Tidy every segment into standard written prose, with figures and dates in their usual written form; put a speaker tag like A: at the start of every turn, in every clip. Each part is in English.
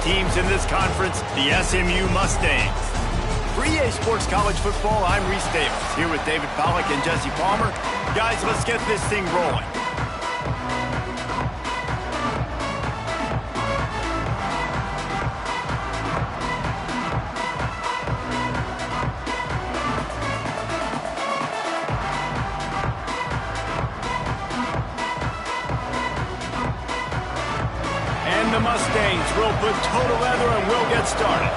A: teams in this conference, the SMU Mustangs. For EA Sports College Football, I'm Reese Davis, here with David Pollack and Jesse Palmer. Guys, let's get this thing rolling. And the Mustangs will put total leather and we'll get started.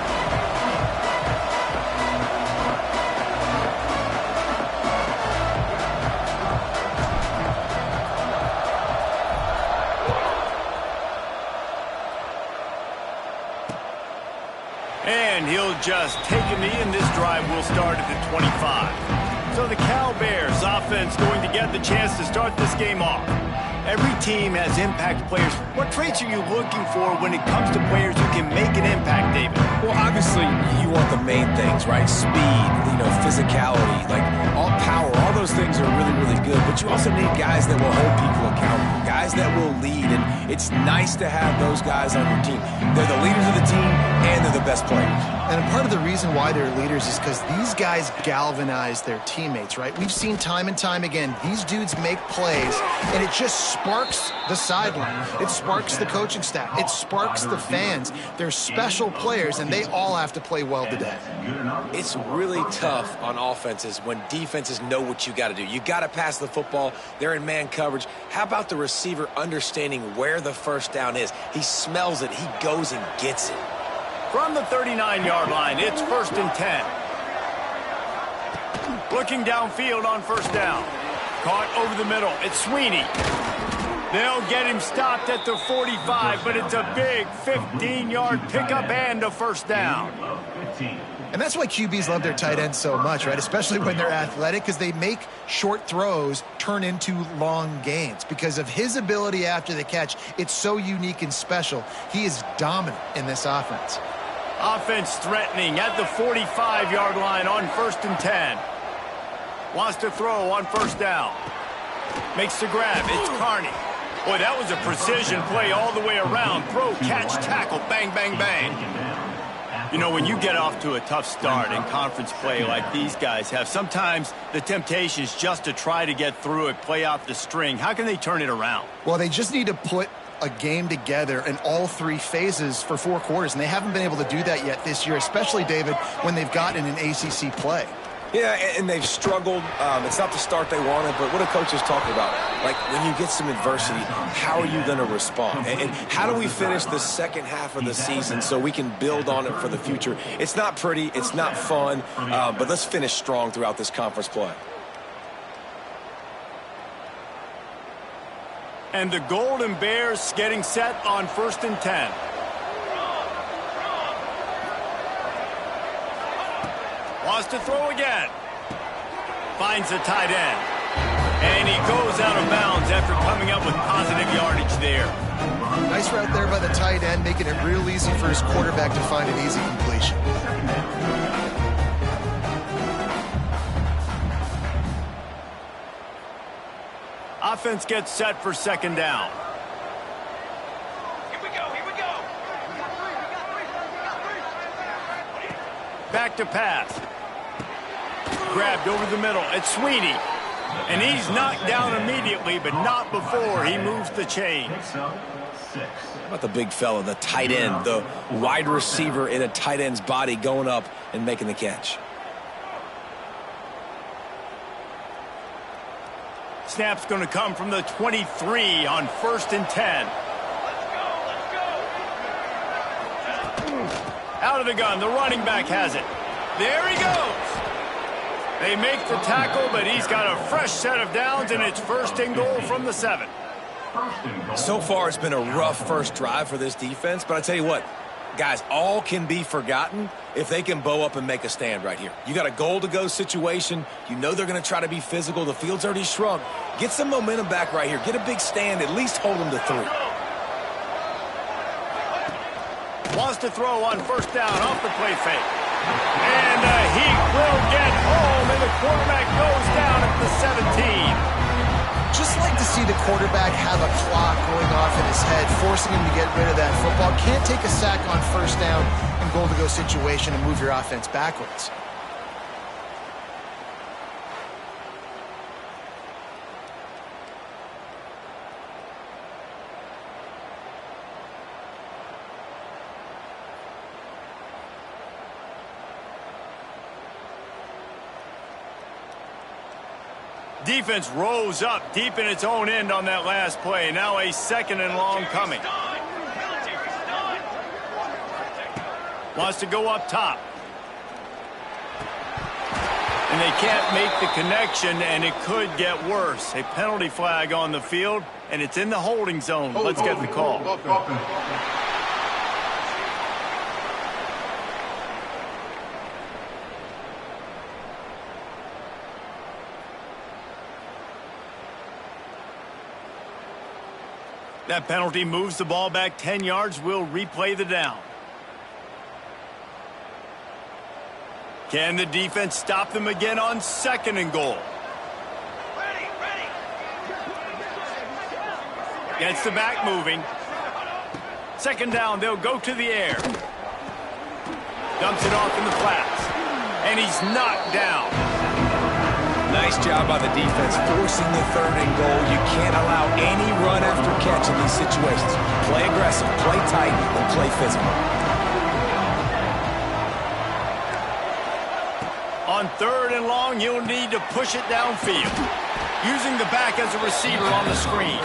A: And he'll just take a knee, and this drive will start at the 25. So the Cal Bears offense going to get the chance to start this game off. Every team has impact players. What traits are you looking for when it comes to players who can make an impact, David?
B: Well, obviously, you want the main things, right? Speed, physicality, like all power, all those things are really, really good. But you also need guys that will hold people accountable, guys that will lead. And it's nice to have those guys on your team. They're the leaders of the team, and they're the best players.
C: And part of the reason why they're leaders is because these guys galvanize their teammates, right? We've seen time and time again, these dudes make plays, and it just sparks the sideline. It sparks the coaching staff. It sparks the fans. They're special players, and they all have to play well today.
B: It's really tough on offenses when defenses know what you got to do. You got to pass the football. They're in man coverage. How about the receiver understanding where the first down is? He smells it. He goes and gets it.
A: From the 39-yard line, it's 1st and 10. Looking downfield on first down. Caught over the middle. It's Sweeney. They'll get him stopped at the 45, but it's a big 15-yard pickup and a first down.
C: And that's why QBs love their tight ends so much, right? Especially when they're athletic, because they make short throws turn into long gains. Because of his ability after the catch, it's so unique and special. He is dominant in this offense.
A: Offense threatening at the 45-yard line on 1st and 10. Wants to throw on first down. Makes the grab. It's Carney. Boy, that was a precision play all the way around. Throw, catch, tackle, bang, bang, bang. You know, when you get off to a tough start in conference play like these guys have, sometimes the temptation is just to try to get through it, play out the string. How can they turn it around?
C: Well, they just need to put a game together in all three phases for 4 quarters, and they haven't been able to do that yet this year, especially, David, when they've gotten an ACC play.
B: Yeah, and they've struggled. It's not the start they wanted, but what a coach is talking about. Like, when you get some adversity, how are you going to respond? And how do we finish the second half of the season so we can build on it for the future? It's not pretty. It's not fun. But let's finish strong throughout this conference play.
A: And the Golden Bears getting set on 1st and 10. Wants to throw again. Finds the tight end. And he goes out of bounds after coming up with positive yardage there.
C: Nice route there by the tight end, making it real easy for his quarterback to find an easy completion.
A: Offense gets set for 2nd down.
D: Here we go.
A: Back to pass. Grabbed over the middle. It's Sweeney. And he's knocked down immediately, but not before he moves the chains.
B: How about the big fella, the tight end, the wide receiver in a tight end's body going up and making the catch?
A: Snap's going to come from the 23 on 1st and 10. Out of the gun, the running back has it. There he goes. They make the tackle, but he's got a fresh set of downs, and it's 1st and goal from the 7.
B: So far, it's been a rough first drive for this defense, but I tell you what, guys, all can be forgotten if they can bow up and make a stand right here. You got a goal-to-go situation. You know they're going to try to be physical. The field's already shrunk. Get some momentum back right here. Get a big stand. At least hold them to 3.
A: Wants to throw on first down off the play fake. And he will get home, and the quarterback goes down at the 17.
C: Just like to see the quarterback have a clock going off in his head, forcing him to get rid of that football. Can't take a sack on first down and goal-to-go situation and move your offense backwards.
A: Defense rose up deep in its own end on that last play. Now a 2nd and long coming. Wants to go up top. And they can't make the connection, and it could get worse. A penalty flag on the field, and it's in the holding zone. Let's get the call. That penalty moves the ball back 10 yards. We'll replay the down. Can the defense stop them again on 2nd and goal? Ready. Gets the back moving. 2nd down, they'll go to the air. Dumps it off in the flats. And he's knocked down.
B: Nice job by the defense forcing the 3rd and goal. You can't allow any run after catch in these situations. Play aggressive, play tight, and play physical.
A: On 3rd and long, you'll need to push it downfield. Using the back as a receiver on the screen.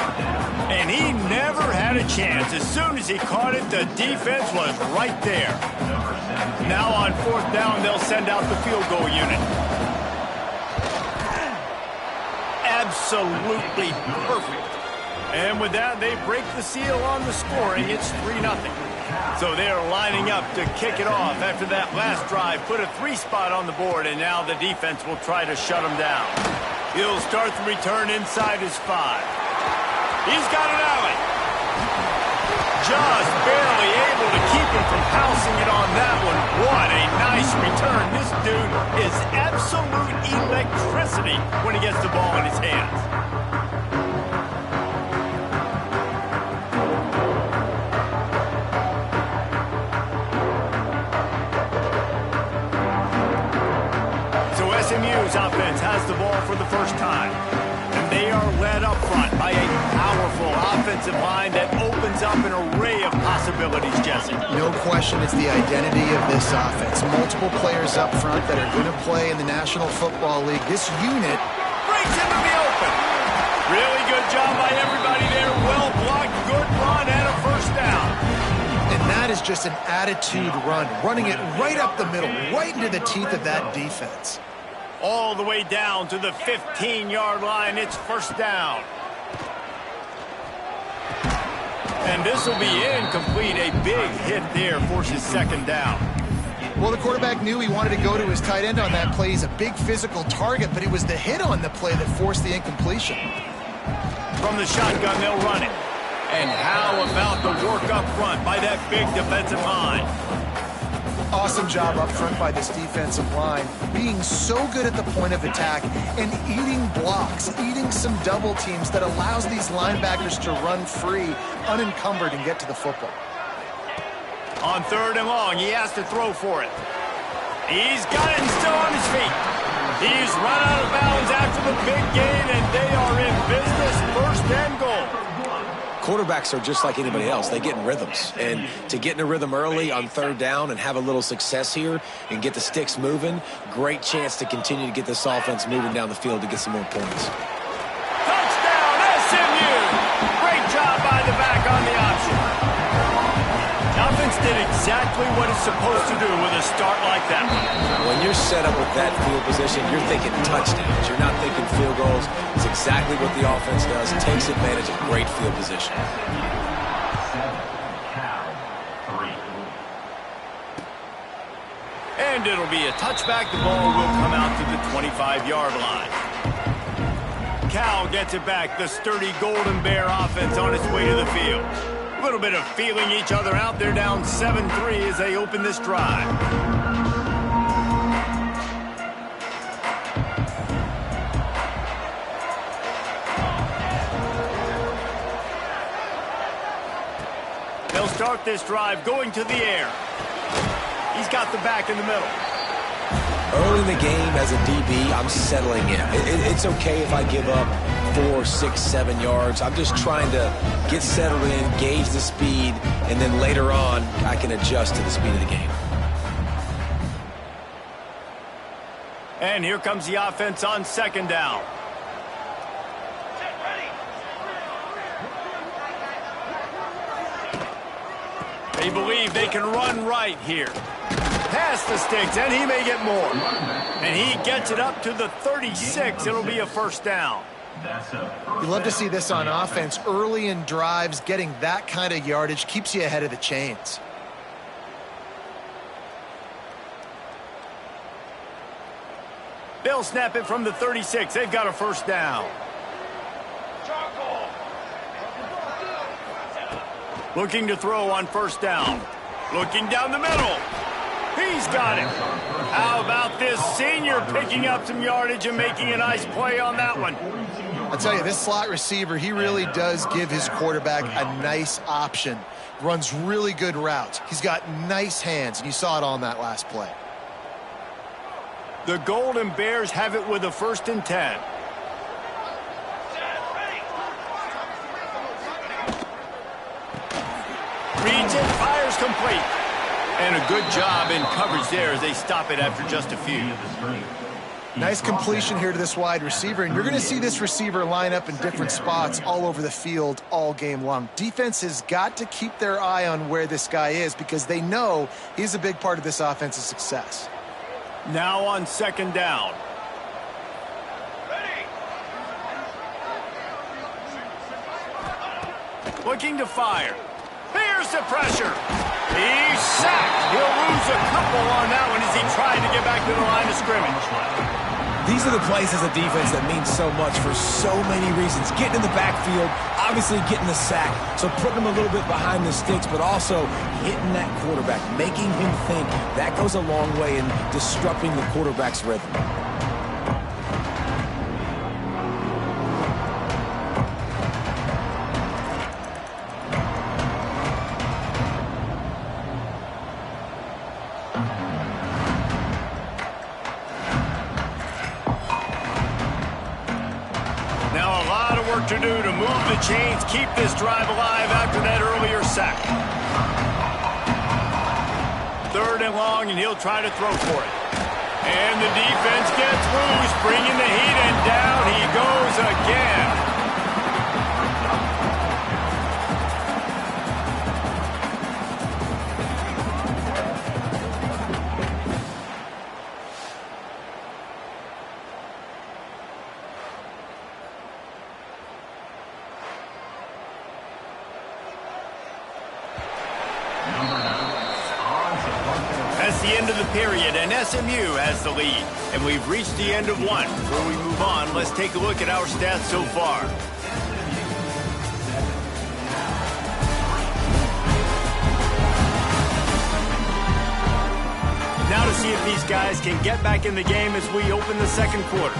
A: And he never had a chance. As soon as he caught it, the defense was right there. Now on 4th down, they'll send out the field goal unit. Absolutely perfect. And with that, they break the seal on the scoring. It's 3-0. So they're lining up to kick it off after that last drive. Put a 3 spot on the board, and now the defense will try to shut them down. He'll start the return inside his 5. He's got an alley. Just barely able to keep him from pouncing it on that one. What a nice return. This dude is absolute electricity when he gets the ball in his hands. So SMU's offense has the ball for the first time. And they are led up front by a powerful offensive line that opens up an array of possibilities, Jesse.
C: No question it's the identity of this offense. Multiple players up front that are going to play in the National Football League. This unit
A: breaks into the open. Really good job by everybody there. Well blocked, good run, and a 1st down.
C: And that is just an attitude run, running it right up the middle, right into the teeth of that defense.
A: All the way down to the 15-yard line. It's 1st down. And this will be incomplete. A big hit there forces 2nd down.
C: Well, the quarterback knew he wanted to go to his tight end on that play. He's a big physical target, but it was the hit on the play that forced the incompletion.
A: From the shotgun, they'll run it. And how about the work up front by that big defensive line?
C: Awesome job up front by this defensive line, being so good at the point of attack and eating blocks, eating some double teams that allows these linebackers to run free, unencumbered, and get to the football.
A: On 3rd and long, he has to throw for it. He's got it and still on his feet. He's run out of bounds after the big gain, and they are in business. 1st and goal.
B: Quarterbacks are just like anybody else. They get in rhythms. And to get in a rhythm early on 3rd down and have a little success here and get the sticks moving, great chance to continue to get this offense moving down the field to get some more points.
A: Touchdown, SMU! Great job by the back on the option. The offense did exactly what it's supposed to do with a start like that.
B: When you're set up with that field position, you're thinking touchdowns. You're not thinking field goals. It's exactly what the offense does. It takes advantage of great field position.
A: And it'll be a touchback. The ball will come out to the 25-yard line. Cal gets it back. The sturdy Golden Bear offense on its way to the field. A little bit of feeling each other out. They're down 7-3 as they open this drive. They'll start this drive going to the air. He's got the back in the middle.
B: Early in the game as a DB, I'm settling in. It's okay if I give up 4, 6, 7 yards. I'm just trying to get settled in, gauge the speed, and then later on, I can adjust to the speed of the game.
A: And here comes the offense on second down. They believe they can run right here. Past the sticks, and he may get more. And he gets it up to the 36. It'll be a first down.
C: You love to see this on offense. Early in drives, getting that kind of yardage keeps you ahead of the chains.
A: They'll snap it from the 36. They've got a first down. Looking to throw on first down. Looking down the middle. He's got it. How about this senior picking up some yardage and making a nice play on that one?
C: I'll tell you, this slot receiver, he really does give his quarterback a nice option. Runs really good routes. He's got nice hands, and you saw it on that last play.
A: The Golden Bears have it with a 1st and 10. Reads it, fires complete. And a good job in coverage there as they stop it after just a few.
C: Nice completion here to this wide receiver, and you're going to see this receiver line up in different spots all over the field all game long. Defense has got to keep their eye on where this guy is because they know he's a big part of this offense's success.
A: Now on second down. Looking to fire. Here's the pressure. He's sacked. He'll lose a couple on that one as he tried to get back to the line of scrimmage.
B: These are the plays as a defense that mean so much for so many reasons. Getting in the backfield, obviously getting the sack, so putting him a little bit behind the sticks, but also hitting that quarterback, making him think. That goes a long way in disrupting the quarterback's rhythm.
A: To do to move the chains, keep this drive alive after that earlier sack. 3rd and long, and he'll try to throw for it. And the defense gets loose, bringing the heat, and down he goes again. That's the end of the period, and SMU has the lead. And we've reached the end of one. Before we move on, let's take a look at our stats so far. Now to see if these guys can get back in the game as we open the second quarter.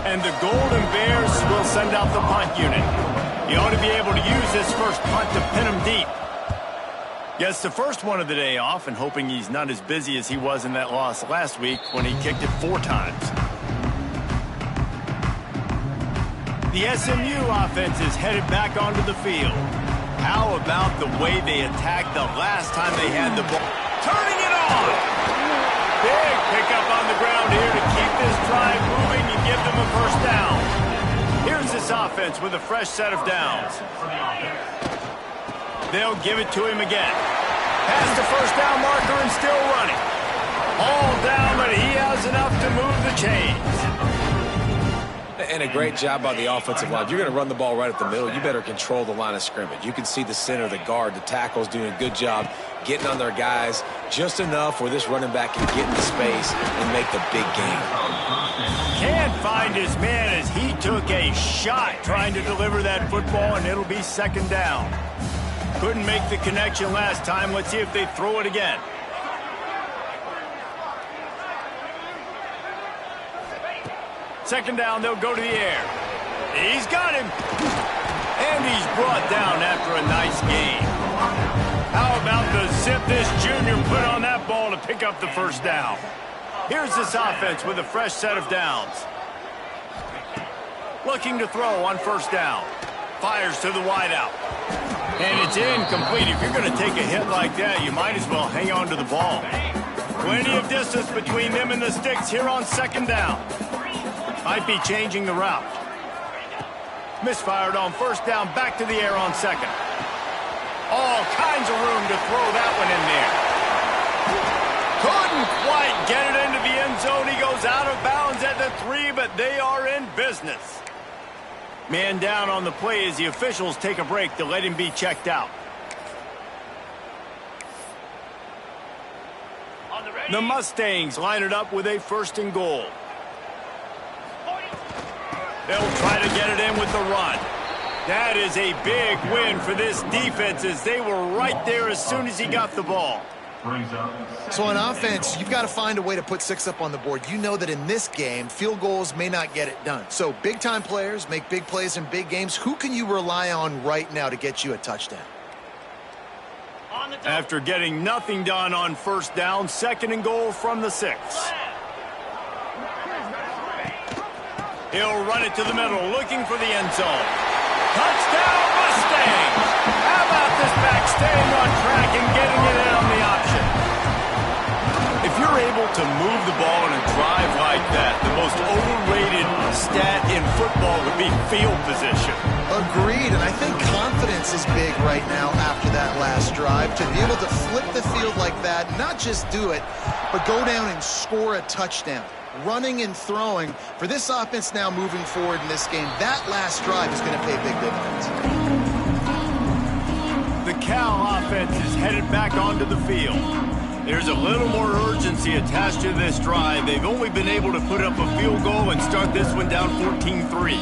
A: And the Golden Bears will send out the punt unit. You ought to be able to use this first punt to pin him deep. Gets the first one of the day off and hoping he's not as busy as he was in that loss last week when he kicked it 4 times. The SMU offense is headed back onto the field. How about the way they attacked the last time they had the ball? Turning it on! Big pickup on the ground here to keep this drive moving and give them a first down. Here's this offense with a fresh set of downs. They'll give it to him again. Past the first down marker and still running. All down, but he has enough to move the chains.
B: And a great job by the offensive line. If you're going to run the ball right at the middle, you better control the line of scrimmage. You can see the center, the guard, the tackles doing a good job getting on their guys just enough where this running back can get into space and make the big game.
A: Can't find his man as he took a shot trying to deliver that football, and it'll be second down. Couldn't make the connection last time. Let's see if they throw it again. Second down, they'll go to the air. He's got him. And he's brought down after a nice gain. How about the zip this junior put on that ball to pick up the first down? Here's this offense with a fresh set of downs. Looking to throw on first down. Fires to the wideout. And it's incomplete. If you're going to take a hit like that, you might as well hang on to the ball. Plenty of distance between them and the sticks here on second down. Might be changing the route. Misfired on first down, back to the air on second. All kinds of room to throw that one in there. Couldn't quite get it into the end zone. He goes out of bounds at the 3, but they are in business. Man down on the play as the officials take a break to let him be checked out. The Mustangs line it up with a first and goal. They'll try to get it in with the run. That is a big win for this defense as they were right there as soon as he got the ball.
C: So on offense, you've got to find a way to put 6 up on the board. You know that in this game, field goals may not get it done. So big-time players make big plays in big games. Who can you rely on right now to get you a touchdown?
A: After getting nothing done on first down, second and goal from the 6. He'll run it to the middle, looking for the end zone. Touchdown, Mustangs! How about this back staying on track and getting it in on the option? If you're able to move the ball in a drive like that, the most overrated stat in football would be field position.
C: Agreed, and I think confidence is big right now after that last drive. To be able to flip the field like that, not just do it, but go down and score a touchdown. Running and throwing for this offense now moving forward in this game, that last drive is going to pay big dividends.
A: The Cal offense is headed back onto the field. There's a little more urgency attached to this drive. They've only been able to put up a field goal and start this one down 14-3.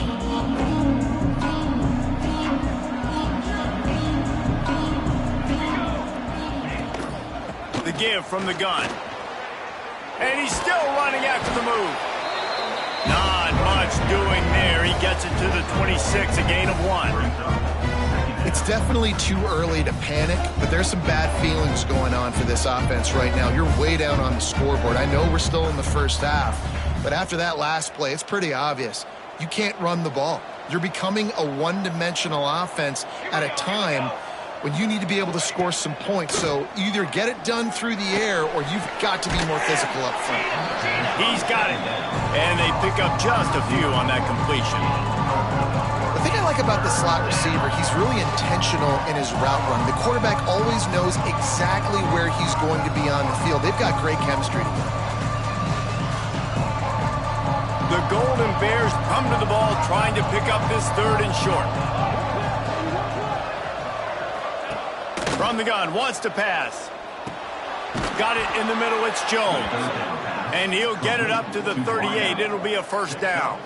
A: The give from the gun. And he's still running after the move. Not much doing there. He gets it to the 26, a gain of 1.
C: It's definitely too early to panic, but there's some bad feelings going on for this offense right now. You're way down on the scoreboard. I know we're still in the first half, but after that last play, it's pretty obvious. You can't run the ball. You're becoming a one-dimensional offense at a time when you need to be able to score some points. So either get it done through the air or you've got to be more physical up front.
A: He's got it. And they pick up just a few on that completion.
C: The thing I like about the slot receiver, he's really intentional in his route run. The quarterback always knows exactly where he's going to be on the field. They've got great chemistry together.
A: The Golden Bears come to the ball trying to pick up this third and short. From the gun, wants to pass. Got it in the middle, it's Jones. And he'll get it up to the 38. It'll be a first down.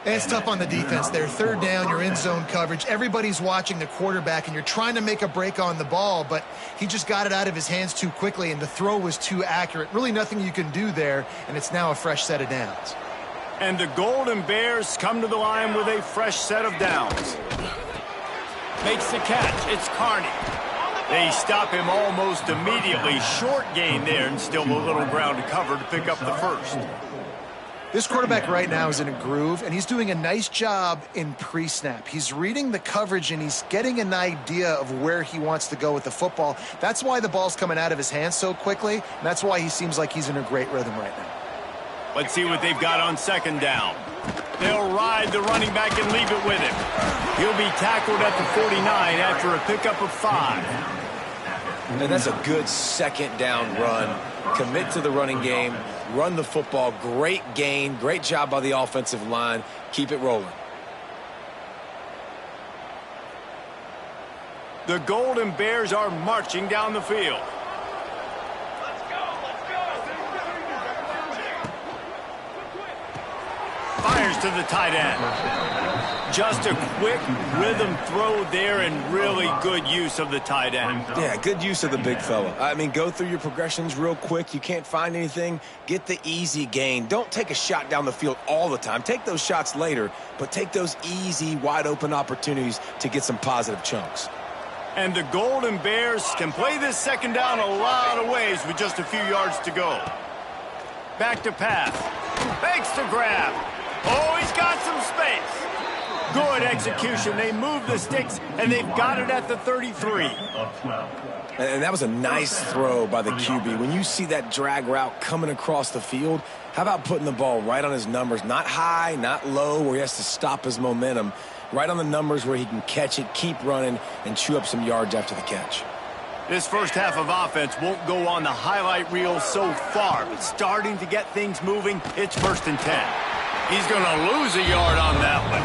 C: And it's tough on the defense there. Third down, you're in zone coverage. Everybody's watching the quarterback, and you're trying to make a break on the ball, but he just got it out of his hands too quickly, and the throw was too accurate. Really nothing you can do there, and it's now a fresh set of downs.
A: And the Golden Bears come to the line with a fresh set of downs. Makes the catch. It's Carney. They stop him almost immediately. Short gain there, and still a little ground to cover to pick up the first.
C: This quarterback right now is in a groove, and he's doing a nice job in pre-snap. He's reading the coverage, and he's getting an idea of where he wants to go with the football. That's why the ball's coming out of his hands so quickly, and that's why he seems like he's in a great rhythm right now.
A: Let's see what they've got on second down. They'll ride the running back and leave it with him. He'll be tackled at the 49 after a pickup of 5.
B: And that's a good second down run. Commit to the running game, run the football. Great gain, great job by the offensive line. Keep it rolling.
A: The Golden Bears are marching down the field. Fires to the tight end. Just a quick rhythm throw there and really good use of the tight end.
B: Yeah, good use of the big fella. I mean, go through your progressions real quick. You can't find anything, get the easy gain. Don't take a shot down the field all the time. Take those shots later, but take those easy, wide-open opportunities to get some positive chunks.
A: And the Golden Bears can play this second down a lot of ways with just a few yards to go. Back to pass. Fakes to grab. Oh, he's got some space. Good execution. They move the sticks, and they've got it at the 33.
B: And that was a nice throw by the QB. When you see that drag route coming across the field, how about putting the ball right on his numbers? Not high, not low, where he has to stop his momentum. Right on the numbers where he can catch it, keep running, and chew up some yards after the catch.
A: This first half of offense won't go on the highlight reel so far, but starting to get things moving, it's 1st and 10. He's going to lose a yard on that one.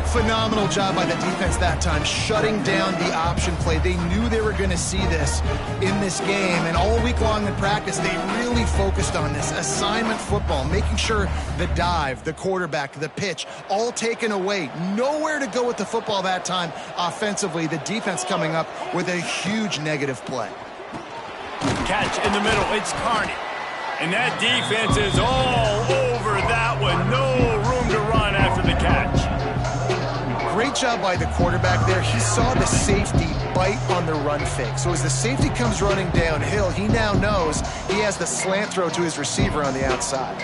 C: Phenomenal job by the defense that time, shutting down the option play. They knew they were going to see this in this game, and all week long in practice, they really focused on this assignment football, making sure the dive, the quarterback, the pitch, all taken away. Nowhere to go with the football that time offensively. The defense coming up with a huge negative play.
A: Catch in the middle. It's Carney. And that defense is all over that one. No room to run after the catch.
C: Great job by the quarterback there. He saw the safety bite on the run fake. So as the safety comes running downhill, he now knows he has the slant throw to his receiver on the outside.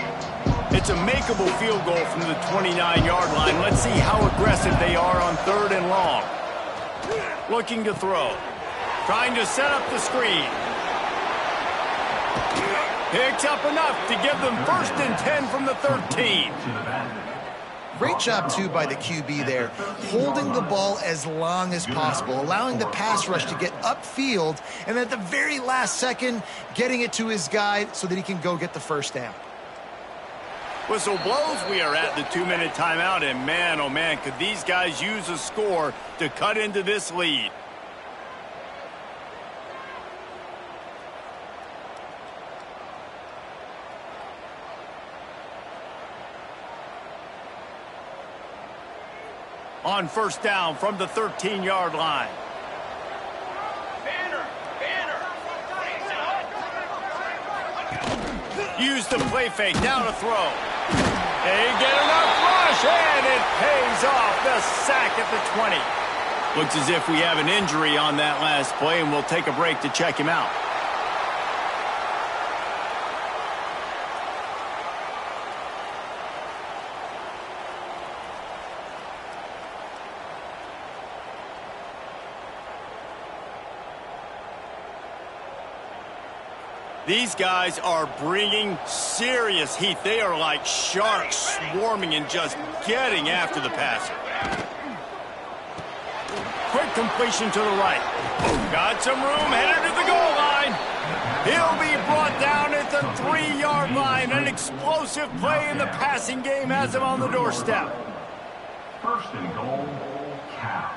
A: It's a makeable field goal from the 29-yard line. Let's see how aggressive they are on 3rd and long. Looking to throw. Trying to set up the screen. Picks up enough to give them 1st and 10 from the 13.
C: Great job, too, by the QB there, holding the ball as long as possible, allowing the pass rush to get upfield, and at the very last second, getting it to his guy so that he can go get the 1st down.
A: Whistle blows. We are at the 2-minute timeout, and man, oh man, could these guys use a score to cut into this lead. On 1st down from the 13-yard line. Use the play fake, down to throw. They get enough rush, and it pays off. The sack at the 20. Looks as if we have an injury on that last play, and we'll take a break to check him out. These guys are bringing serious heat. They are like sharks swarming and just getting after the passer. Quick completion to the right. Got some room, headed to the goal line. He'll be brought down at the 3-yard line. An explosive play in the passing game has him on the doorstep.
D: 1st and goal, Cal.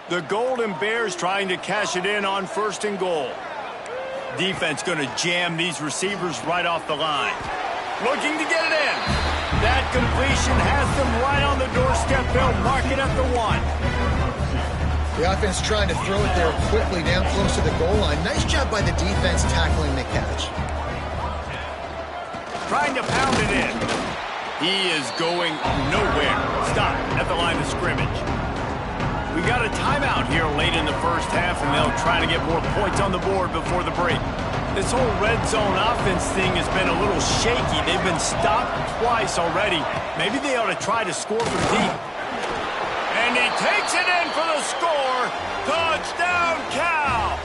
A: The Golden Bears trying to cash it in on 1st and goal. Defense going to jam these receivers right off the line. Looking to get it in. That completion has them right on the doorstep. They'll mark it at the 1.
C: The offense trying to throw it there quickly down close to the goal line. Nice job by the defense tackling the catch.
A: Trying to pound it in. He is going nowhere. Stop at the line of scrimmage. We got a timeout here late in the first half, and they'll try to get more points on the board before the break. This whole red zone offense thing has been a little shaky. They've been stopped twice already. Maybe they ought to try to score from deep. And he takes it in for the score. Touchdown, Cal!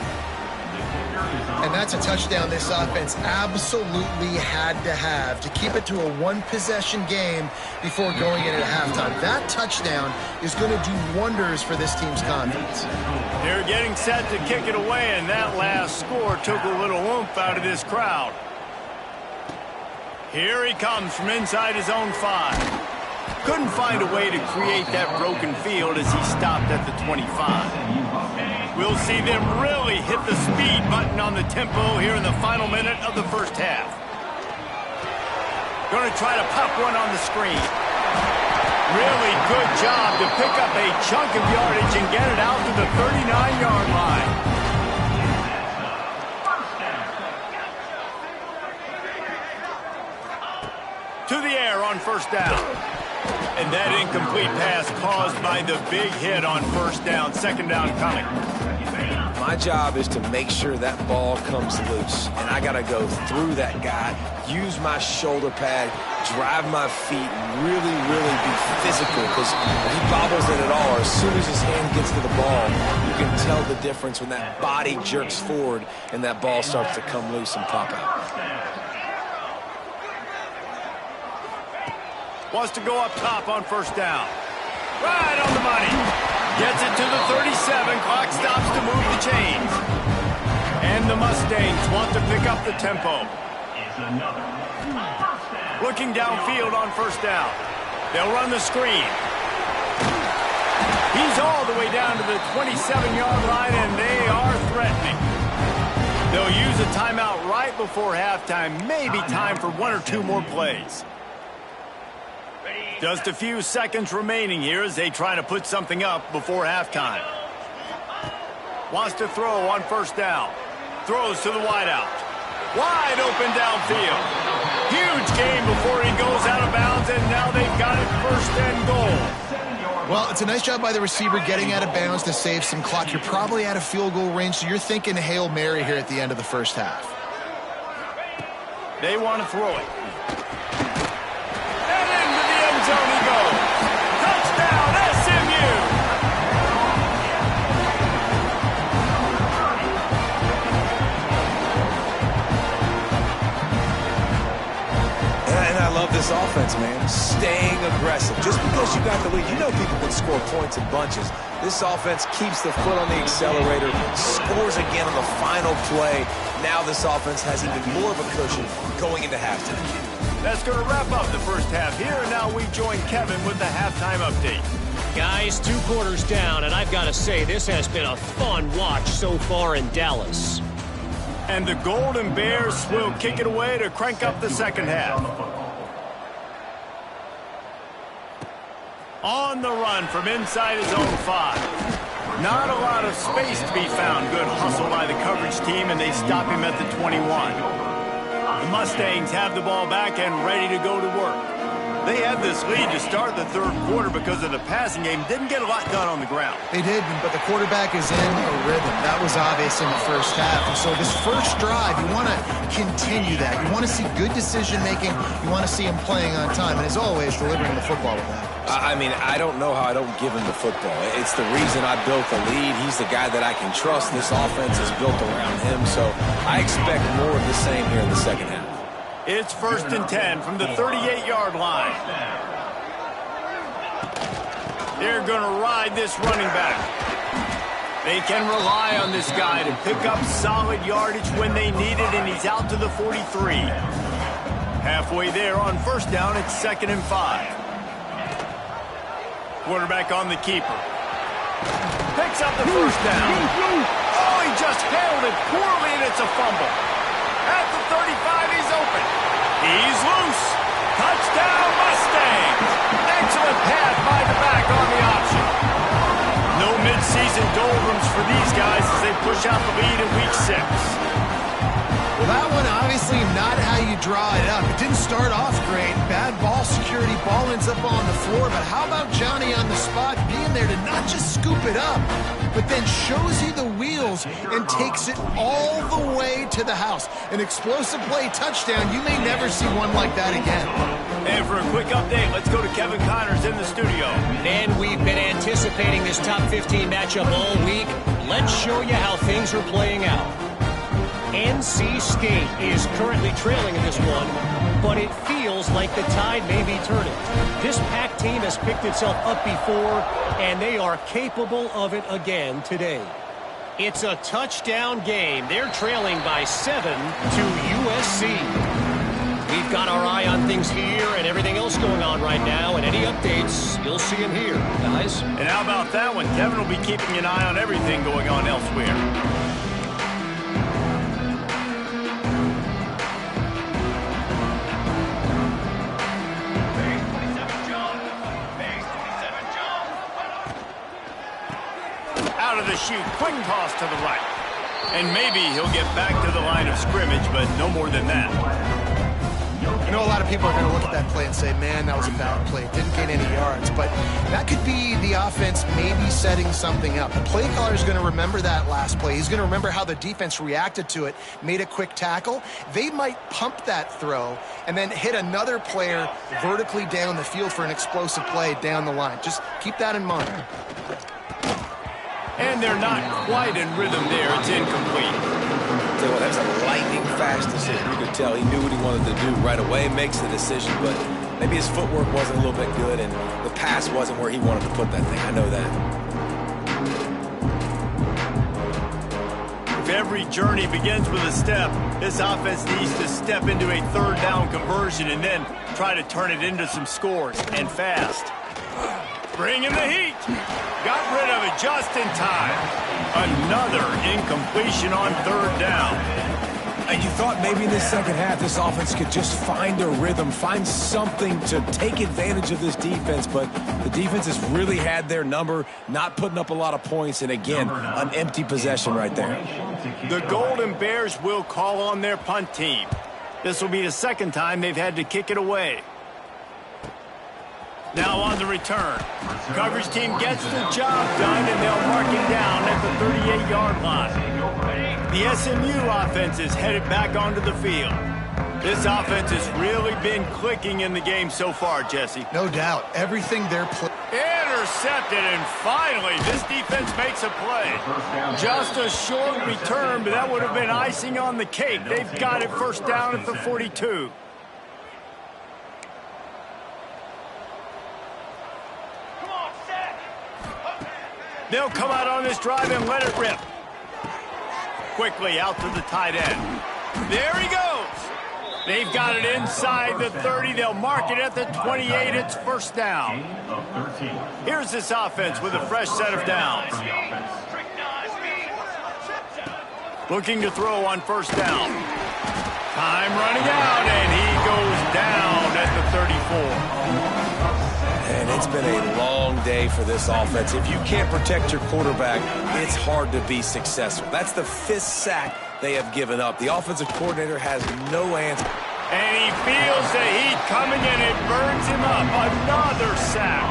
C: And that's a touchdown this offense absolutely had to have to keep it to a 1-possession game before going in at halftime. That touchdown is going to do wonders for this team's confidence.
A: They're getting set to kick it away, and that last score took a little oomph out of this crowd. Here he comes from inside his own 5. Couldn't find a way to create that broken field as he stopped at the 25. We'll see them really hit the speed button on the tempo here in the final minute of the first half. Going to try to pop one on the screen. Really good job to pick up a chunk of yardage and get it out to the 39-yard line. To the air on first down. And that incomplete pass caused by the big hit on first down. Second down coming.
B: My job is to make sure that ball comes loose, and I got to go through that guy, use my shoulder pad, drive my feet, really, really be physical, because if he bobbles it at all, or as soon as his hand gets to the ball, you can tell the difference when that body jerks forward and that ball starts to come loose and pop out.
A: Wants to go up top on first down. Right on the money. Gets it to the 37. Clock stops to move the chains. And the Mustangs want to pick up the tempo. Looking downfield on first down. They'll run the screen. He's all the way down to the 27-yard line, and they are threatening. They'll use a timeout right before halftime. Maybe time for one or two more plays. Just a few seconds remaining here as they try to put something up before halftime. Wants to throw on first down. Throws to the wideout. Wide open downfield. Huge gain before he goes out of bounds, and now they've got it first and goal.
C: Well, it's a nice job by the receiver getting out of bounds to save some clock. You're probably out of field goal range, so you're thinking Hail Mary here at the end of the first half.
A: They want to throw it. Zone he goes. Touchdown, SMU!
B: And I love this offense, man. Staying aggressive. Just because you got the lead, you know people can score points in bunches. This offense keeps the foot on the accelerator, scores again on the final play. Now this offense has even more of a cushion going into halftime.
A: That's going to wrap up the first half here, and now we join Kevin with the halftime update.
E: Guys, 2 quarters down, and I've got to say, this has been a fun watch so far in Dallas.
A: And the Golden Bears will kick it away to crank up the second half. On the run from inside his own 5. Not a lot of space to be found. Good hustle by the coverage team, and they stop him at the 21. The Mustangs have the ball back and ready to go to work. They had this lead to start the third quarter because of the passing game. Didn't get a lot done on the ground.
C: They did, but the quarterback is in a rhythm. That was obvious in the first half. And so this first drive, you want to continue that. You want to see good decision-making. You want to see him playing on time. And as always, delivering the football with that.
B: I mean, I don't know how I don't give him the football. It's the reason I built the lead. He's the guy that I can trust. This offense is built around him, so I expect more of the same here in the second half.
A: It's first and 10 from the 38-yard line. They're going to ride this running back. They can rely on this guy to pick up solid yardage when they need it, and he's out to the 43. Halfway there on first down, it's 2nd and 5. Quarterback on the keeper. Picks up the first down. Oh, he just handled it poorly, and it's a fumble. At the 35, he's open. He's loose. Touchdown, Mustangs. Excellent pass by the back on the option. No midseason doldrums for these guys as they push out the lead in week 6.
C: Well, that one obviously not how you draw it up. It didn't start off great. Bad ball security. Ball ends up on the floor. But how about Johnny on the spot being there to not just scoop it up, but then shows you the wheels and takes it all the way to the house. An explosive play touchdown. You may never see one like that again.
A: And for a quick update, let's go to Kevin Connors in the studio.
E: And we've been anticipating this top 15 matchup all week. Let's show you how things are playing out. NC State is currently trailing in this one, but it feels like the tide may be turning. This Pac team has picked itself up before, and they are capable of it again today. It's a touchdown game. They're trailing by 7 to USC. We've got our eye on things here and everything else going on right now, and any updates, you'll see them here, guys.
A: And how about that one? Kevin will be keeping an eye on everything going on elsewhere. Out of the chute, quick toss to the right. And maybe he'll get back to the line of scrimmage, but no more than that.
C: I know a lot of people are going to look at that play and say, man, that was a bad play. Didn't gain any yards. But that could be the offense maybe setting something up. The play caller is going to remember that last play. He's going to remember how the defense reacted to it, made a quick tackle. They might pump that throw and then hit another player vertically down the field for an explosive play down the line. Just keep that in mind.
A: And they're not quite in rhythm there. It's incomplete.
B: Tell you what, that was a lightning-fast decision. You could tell he knew what he wanted to do right away, makes the decision, but maybe his footwork wasn't a little bit good, and the pass wasn't where he wanted to put that thing. I know that.
A: If every journey begins with a step, this offense needs to step into a third down conversion and then try to turn it into some scores, and fast. Bring in the heat. Got rid of it just in time. Another incompletion on third down.
B: And you thought maybe in the second half this offense could just find a rhythm, find something to take advantage of this defense, but the defense has really had their number, not putting up a lot of points, and again, an empty possession right there.
A: The Golden Bears will call on their punt team. This will be the second time they've had to kick it away. Now on the return. Coverage team gets the job done, and they'll mark it down at the 38-yard line. The SMU offense is headed back onto the field. This offense has really been clicking in the game so far, Jesse.
C: No doubt. Everything they're playing.
A: Intercepted, and finally this defense makes a play. Just a short return, but that would have been icing on the cake. They've got it first down at the 42. They'll come out on this drive and let it rip. Quickly out to the tight end. There he goes. They've got it inside the 30. They'll mark it at the 28. It's first down. Here's this offense with a fresh set of downs. Looking to throw on first down. Time running out, and he goes down at the 34.
B: And it's been a long day for this offense. If you can't protect your quarterback, it's hard to be successful. That's the 5th sack they have given up. The offensive coordinator has no answer.
A: And he feels the heat coming, and it burns him up. Another sack.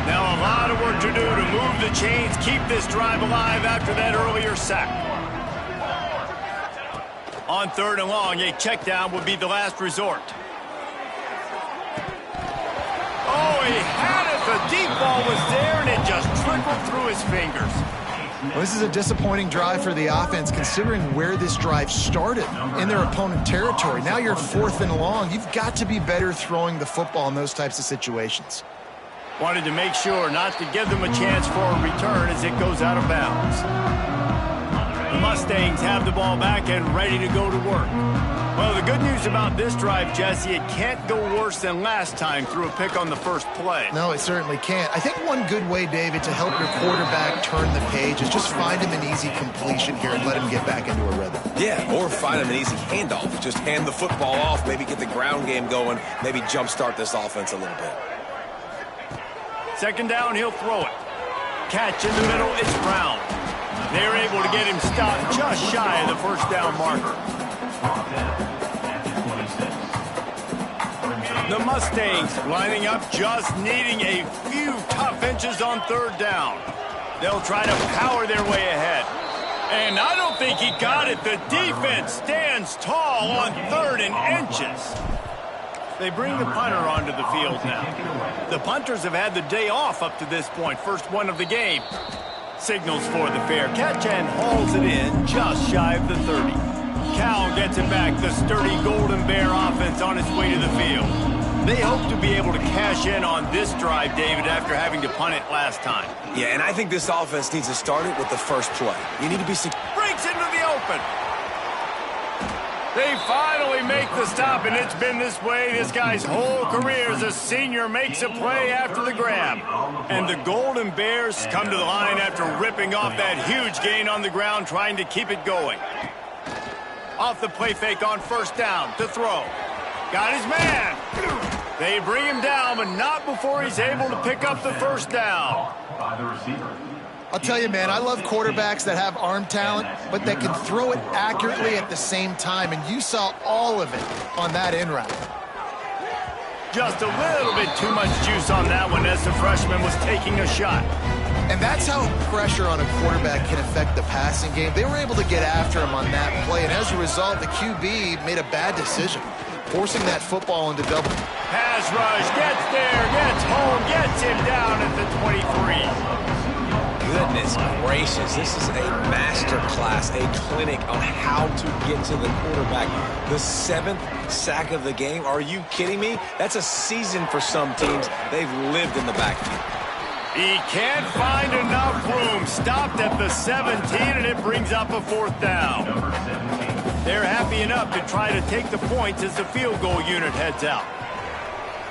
A: Now a lot of work to do to move the chains, keep this drive alive after that earlier sack. On third and long, a check down would be the last resort. Oh, he had it. The deep ball was there, and it just trickled through his fingers.
C: Well, this is a disappointing drive for the offense, considering where this drive started in their opponent territory. Now you're 4th and long. You've got to be better throwing the football in those types of situations.
A: Wanted to make sure not to give them a chance for a return as it goes out of bounds. The Mustangs have the ball back and ready to go to work. Well, the good news about this drive, Jesse, it can't go worse than last time through a pick on the first play.
C: No, it certainly can't. I think one good way, David, to help your quarterback turn the page is just find him an easy completion here and let him get back into a rhythm.
B: Yeah, or find him an easy handoff. Just hand the football off, maybe get the ground game going, maybe jumpstart this offense a little bit.
A: Second down, he'll throw it. Catch in the middle, it's Brown. They're able to get him stopped just shy of the first down marker. The Mustangs lining up, just needing a few tough inches on third down. They'll try to power their way ahead. And I don't think he got it. The defense stands tall on 3rd and inches. They bring the punter onto the field now. The punters have had the day off up to this point. First one of the game. Signals for the fair catch and hauls it in just shy of the 30. Cal gets it back. The sturdy Golden Bear offense on its way to the field. They hope to be able to cash in on this drive, David, after having to punt it last time.
B: Yeah, and I think this offense needs to start it with the first play. You need to be...
A: Breaks into the open. They finally make the stop, and it's been this way this guy's whole career as a senior makes a play after the grab. And the Golden Bears come to the line after ripping off that huge gain on the ground, trying to keep it going. Off the play fake on first down to throw. Got his man. They bring him down, but not before he's able to pick up the first down.
D: By the receiver.
C: I'll tell you, man, I love quarterbacks that have arm talent, but that can throw it accurately at the same time, and you saw all of it on that in route.
A: Just a little bit too much juice on that one as the freshman was taking a shot.
C: And that's how pressure on a quarterback can affect the passing game. They were able to get after him on that play, and as a result, the QB made a bad decision, forcing that football into double.
A: Pass rush, gets there, gets home, gets him down at the 23.
B: Goodness gracious, this is a master class, a clinic on how to get to the quarterback. The 7th sack of the game, are you kidding me? That's a season for some teams. They've lived in the backfield.
A: He can't find enough room. Stopped at the 17, and it brings up a 4th down. They're happy enough to try to take the points as the field goal unit heads out.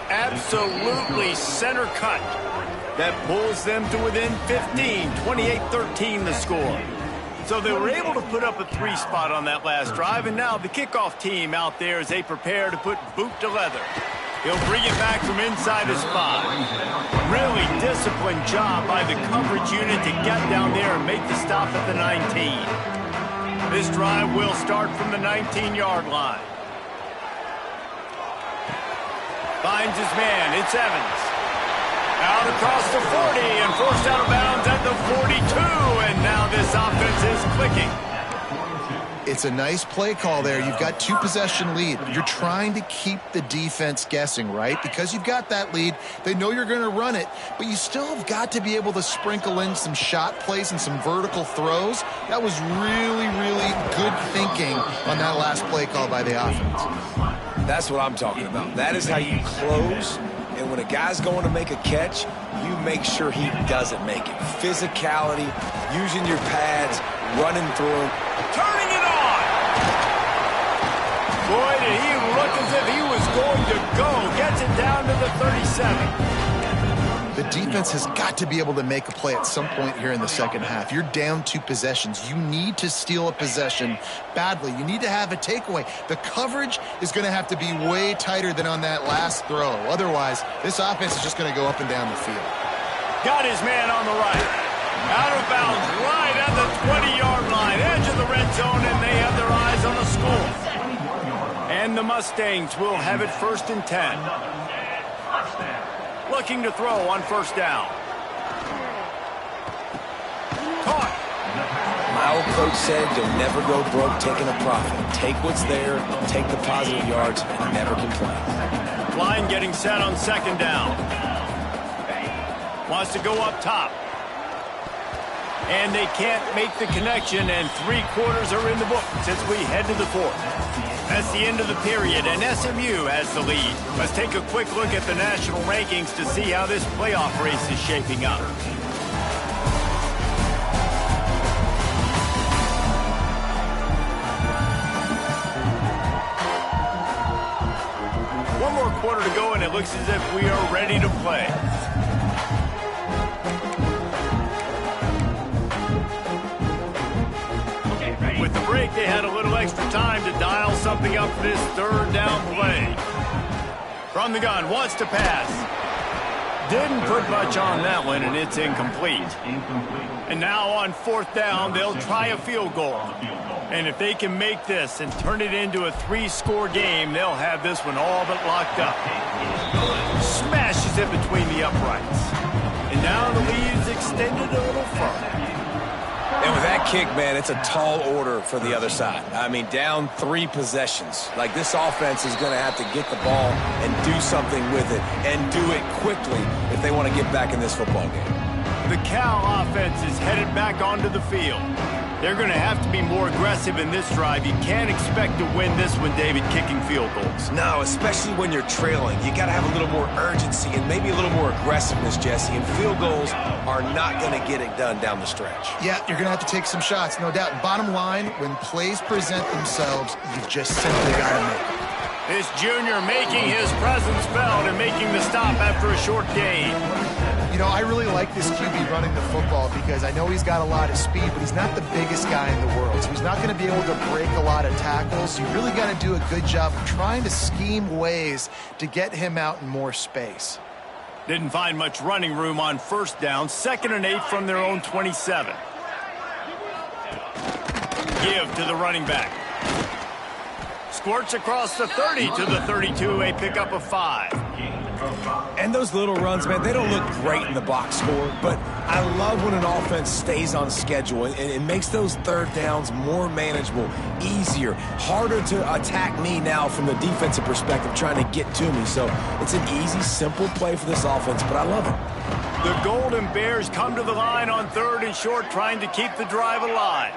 A: Absolutely center cut. That pulls them to within 15, 28-13 the score. So they were able to put up a 3 spot on that last drive, and now the kickoff team out there as they prepare to put boot to leather. He'll bring it back from inside the spot. Really disciplined job by the coverage unit to get down there and make the stop at the 19. This drive will start from the 19-yard line. Finds his man, it's Evans. Out across the 40 and forced out of bounds at the 42, and now this offense is clicking.
C: It's a nice play call there. You've got 2-possession lead. You're trying to keep the defense guessing, right? Because you've got that lead. They know you're going to run it, but you still have got to be able to sprinkle in some shot plays and some vertical throws. That was really, really good thinking on that last play call by the offense.
B: That's what I'm talking about. That is how you close. And when a guy's going to make a catch, you make sure he doesn't make it. Physicality, using your pads, running through.
A: Turning it on! Boy, did he look as if he was going to go. Gets it down to the 37.
C: The defense has got to be able to make a play at some point here in the second half. You're down 2 possessions. You need to steal a possession badly. You need to have a takeaway. The coverage is going to have to be way tighter than on that last throw. Otherwise, this offense is just going to go up and down the field.
A: Got his man on the right. Out of bounds, right at the 20-yard line. Edge of the red zone, and they have their eyes on the score. And the Mustangs will have it 1st and 10. Looking to throw on 1st down. Caught.
B: My old coach said you'll never go broke taking a profit. Take what's there, take the positive yards, and never complain.
A: Line getting set on 2nd down. Wants to go up top. And they can't make the connection, and 3 quarters are in the book since we head to the 4th. That's the end of the period, and SMU has the lead. Let's take a quick look at the national rankings to see how this playoff race is shaping up. One more quarter to go, and it looks as if we are ready to play. With the break, they had a little extra time to dial something up for this 3rd down play. From the gun, wants to pass. Didn't put much on that one, and it's incomplete. And now on 4th down, they'll try a field goal. And if they can make this and turn it into a 3-score game, they'll have this one all but locked up. Smashes it between the uprights. And now the lead is extended a little further.
B: And with that kick, man, it's a tall order for the other side. I mean, down 3 possessions. Like, this offense is going to have to get the ball and do something with it, and do it quickly if they want to get back in this football game.
A: The Cal offense is headed back onto the field. They're going to have to be more aggressive in this drive. You can't expect to win this one, David, kicking field goals.
B: No, especially when you're trailing. You got to have a little more urgency and maybe a little more aggressiveness, Jesse. And field goals are not going to get it done down the stretch.
C: Yeah, you're going to have to take some shots, no doubt. Bottom line, when plays present themselves, you've just simply got to make them.
A: This junior making his presence felt and making the stop after a short gain.
C: You know, I really like this QB running the football because I know he's got a lot of speed, but he's not the biggest guy in the world. So he's not going to be able to break a lot of tackles. You really got to do a good job of trying to scheme ways to get him out in more space.
A: Didn't find much running room on first down. 2nd and 8 from their own 27. Give to the running back. Squirts across the 30 to the 32, a pickup of 5.
B: And those little runs, man, they don't look great in the box score, but I love when an offense stays on schedule and it makes those third downs more manageable, easier, harder to attack me now from the defensive perspective trying to get to me. So it's an easy, simple play for this offense, but I love it.
A: The Golden Bears come to the line on 3rd and short, trying to keep the drive alive.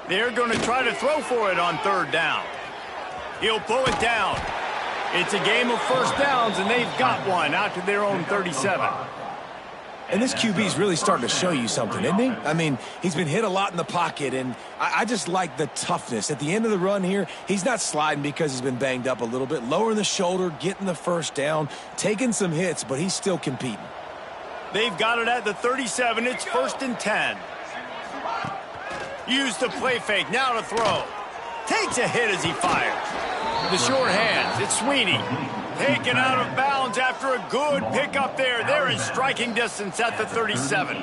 A: They're going to try to throw for it on 3rd down. He'll pull it down. It's a game of first downs, and they've got one out to their own 37.
B: And this QB's really starting to show you something, isn't he? I mean, he's been hit a lot in the pocket, and I just like the toughness. At the end of the run here, he's not sliding because he's been banged up a little bit. Lowering the shoulder, getting the first down, taking some hits, but he's still competing.
A: They've got it at the 37. It's 1st and 10. Use the play fake, now to throw. Takes a hit as he fires. The short hands, it's Sweeney. Taken out of bounds after a good pickup there. They're in striking distance at the 37.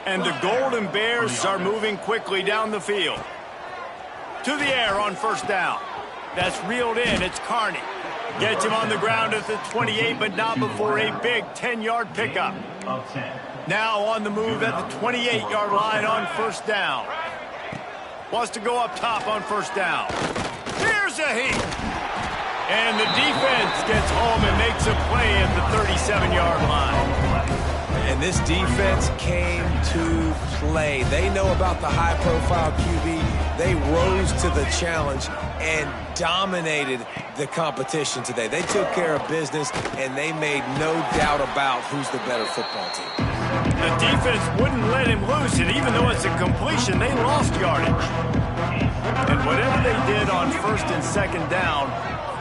A: And the Golden Bears are moving quickly down the field. To the air on first down. That's reeled in, it's Carney. Gets him on the ground at the 28, but not before a big 10-yard pickup. Now on the move at the 28-yard line on first down. Wants to go up top on first down. Here's a heat. And the defense gets home and makes a play at the 37-yard line.
B: And this defense came to play. They know about the high-profile QB. They rose to the challenge and dominated the competition today. They took care of business, and they made no doubt about who's the better football team.
A: The defense wouldn't let him loose, and even though it's a completion, they lost yardage. And whatever they did on 1st and 2nd down,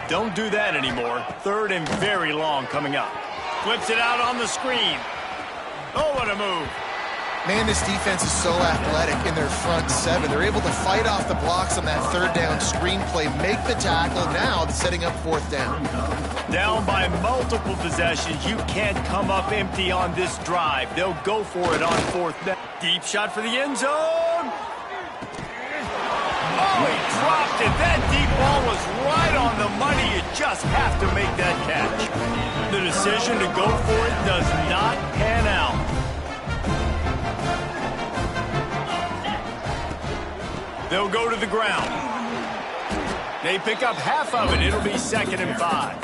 A: don't do that anymore. 3rd and very long coming up. Flips it out on the screen. Oh, what a move.
C: Man, this defense is so athletic in their front 7. They're able to fight off the blocks on that 3rd down screen play, make the tackle. Now it's setting up 4th down.
A: Down by multiple possessions. You can't come up empty on this drive. They'll go for it on 4th down. Deep shot for the end zone. Oh, he dropped it. That deep ball was right on the money. You just have to make that catch. The decision to go for it does not pan out. They'll go to the ground. They pick up half of it. It'll be 2nd and 5.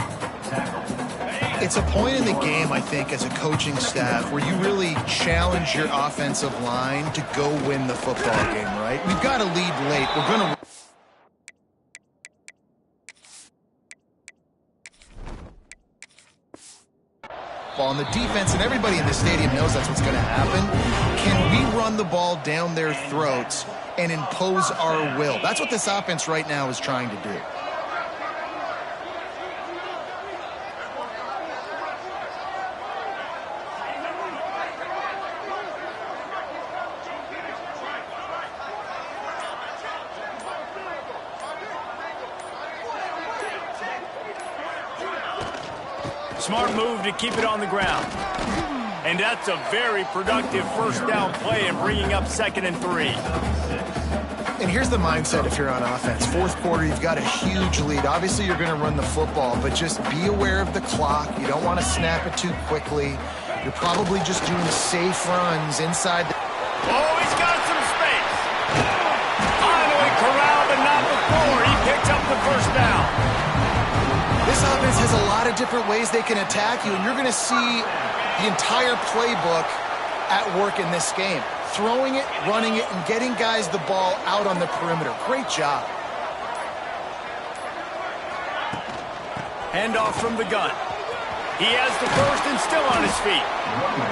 C: It's a point in the game, I think, as a coaching staff where you really challenge your offensive line to go win the football game, right? We've got to lead late. We're going to... ball on the defense, and everybody in the stadium knows that's what's going to happen. Can we run the ball down their throats and impose our will? That's what this offense right now is trying to do.
A: Smart move to keep it on the ground. And that's a very productive first down play and bringing up 2nd and 3.
C: And here's the mindset if you're on offense. 4th quarter, you've got a huge lead. Obviously, you're going to run the football, but just be aware of the clock. You don't want to snap it too quickly. You're probably just doing safe runs inside the...
A: Oh, he's got some space. Finally corralled, but not before. He picks up the first down.
C: This offense has a lot of different ways they can attack you, and you're going to see the entire playbook at work in this game. Throwing it, running it, and getting guys the ball out on the perimeter. Great job.
A: Handoff from the gun. He has the first and still on his feet.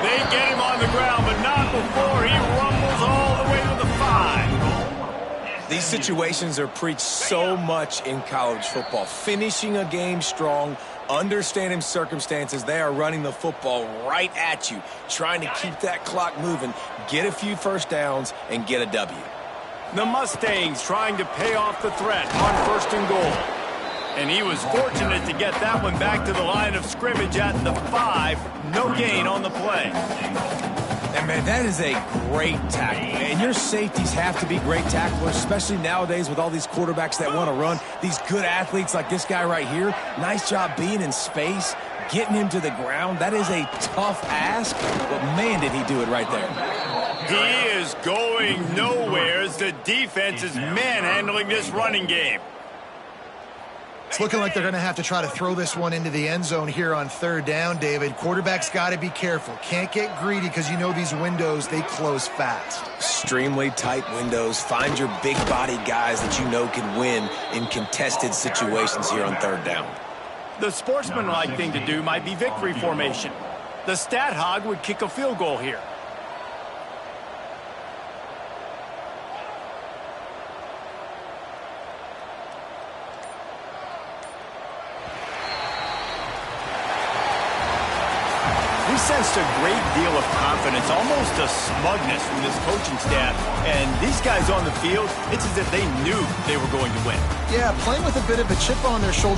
A: They get him on the ground, but not before he rumbles all the way to the 5.
B: These situations are preached so much in college football. Finishing a game strong, understanding circumstances. They are running the football right at you, trying to keep that clock moving, get a few first downs, and get a W.
A: The Mustangs trying to pay off the threat on 1st and goal. And he was fortunate to get that one back to the line of scrimmage at the 5. No gain on the play.
B: And, man, that is a great tackle. And your safeties have to be great tacklers, especially nowadays with all these quarterbacks that want to run. These good athletes like this guy right here, nice job being in space, getting him to the ground. That is a tough ask, but, man, did he do it right there.
A: He is going nowhere as the defense is manhandling this running game.
C: It's looking like they're going to have to try to throw this one into the end zone here on 3rd down, David. Quarterback's got to be careful. Can't get greedy because you know these windows, they close fast.
B: Extremely tight windows. Find your big-bodied guys that you know can win in contested situations here on 3rd down.
A: The sportsmanlike thing to do might be victory formation. The stat hog would kick a field goal here. We sensed a great deal of confidence, almost a smugness from this coaching staff. And these guys on the field, it's as if they knew they were going to win.
C: Yeah, playing with a bit of a chip on their shoulder.